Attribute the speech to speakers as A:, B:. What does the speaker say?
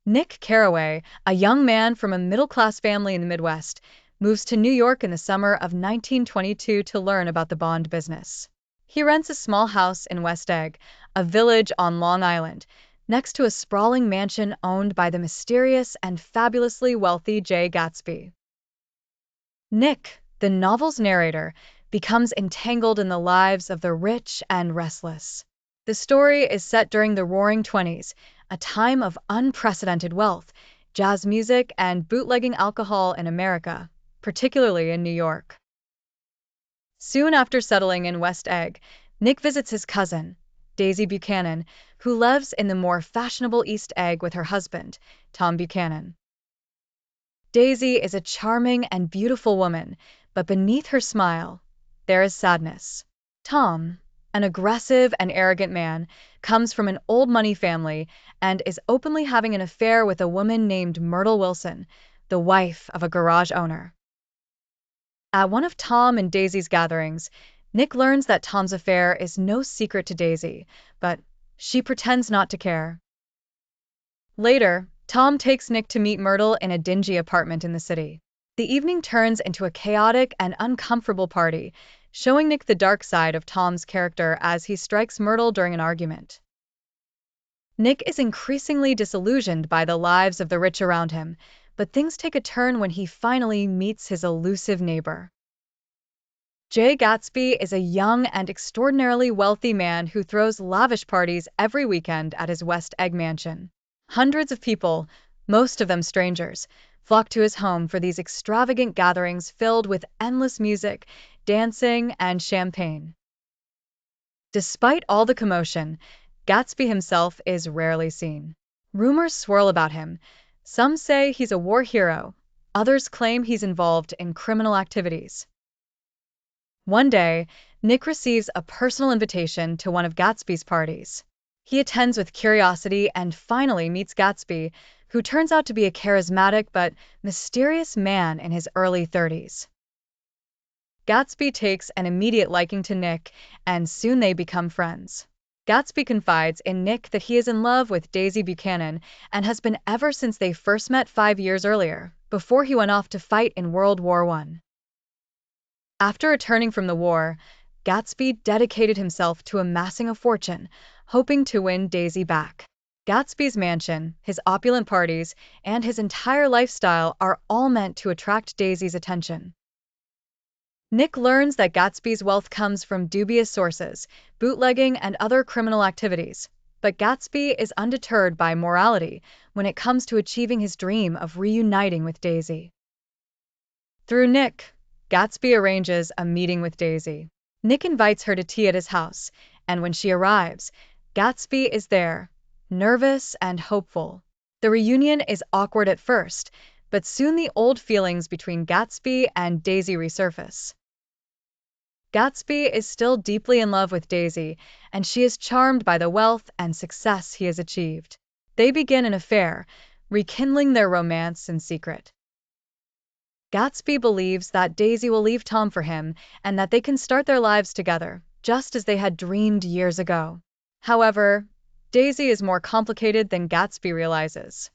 A: Nick Carraway, a young man from a middle-class family in the Midwest, moves to New York in the summer of 1922 to learn about the bond business. He rents a small house in West Egg, a village on Long Island, next to a sprawling mansion owned by the mysterious and fabulously wealthy Jay Gatsby. Nick, the novel's narrator, becomes entangled in the lives of the rich and restless. The story is set during the Roaring Twenties, a time of unprecedented wealth, jazz music, and bootlegging alcohol in America, particularly in New York. Soon after settling in West Egg, Nick visits his cousin, Daisy Buchanan, who lives in the more fashionable East Egg with her husband, Tom Buchanan. Daisy is a charming and beautiful woman, but beneath her smile, there is sadness. Tom, an aggressive and arrogant man, comes from an old money family and is openly having an affair with a woman named Myrtle Wilson, the wife of a garage owner. At one of Tom and Daisy's gatherings, Nick learns that Tom's affair is no secret to Daisy, but she pretends not to care. Later, Tom takes Nick to meet Myrtle in a dingy apartment in the city. The evening turns into a chaotic and uncomfortable party, showing Nick the dark side of Tom's character as he strikes Myrtle during an argument. Nick is increasingly disillusioned by the lives of the rich around him, but things take a turn when he finally meets his elusive neighbor. Jay Gatsby is a young and extraordinarily wealthy man who throws lavish parties every weekend at his West Egg mansion. Hundreds of people, most of them strangers, flock to his home for these extravagant gatherings filled with endless music, dancing, and champagne. Despite all the commotion, Gatsby himself is rarely seen. Rumors swirl about him. Some say he's a war hero, others claim he's involved in criminal activities. One day, Nick receives a personal invitation to one of Gatsby's parties. He attends with curiosity and finally meets Gatsby, who turns out to be a charismatic but mysterious man in his early 30s. Gatsby takes an immediate liking to Nick, and soon they become friends. Gatsby confides in Nick that he is in love with Daisy Buchanan and has been ever since they first met 5 years earlier, before he went off to fight in World War I. After returning from the war, Gatsby dedicated himself to amassing a fortune, hoping to win Daisy back. Gatsby's mansion, his opulent parties, and his entire lifestyle are all meant to attract Daisy's attention. Nick learns that Gatsby's wealth comes from dubious sources, bootlegging and other criminal activities, but Gatsby is undeterred by morality when it comes to achieving his dream of reuniting with Daisy. Through Nick, Gatsby arranges a meeting with Daisy. Nick invites her to tea at his house, and when she arrives, Gatsby is there, nervous and hopeful. The reunion is awkward at first, but soon the old feelings between Gatsby and Daisy resurface. Gatsby is still deeply in love with Daisy, and she is charmed by the wealth and success he has achieved. They begin an affair, rekindling their romance in secret. Gatsby believes that Daisy will leave Tom for him and that they can start their lives together, just as they had dreamed years ago. However, Daisy is more complicated than Gatsby realizes.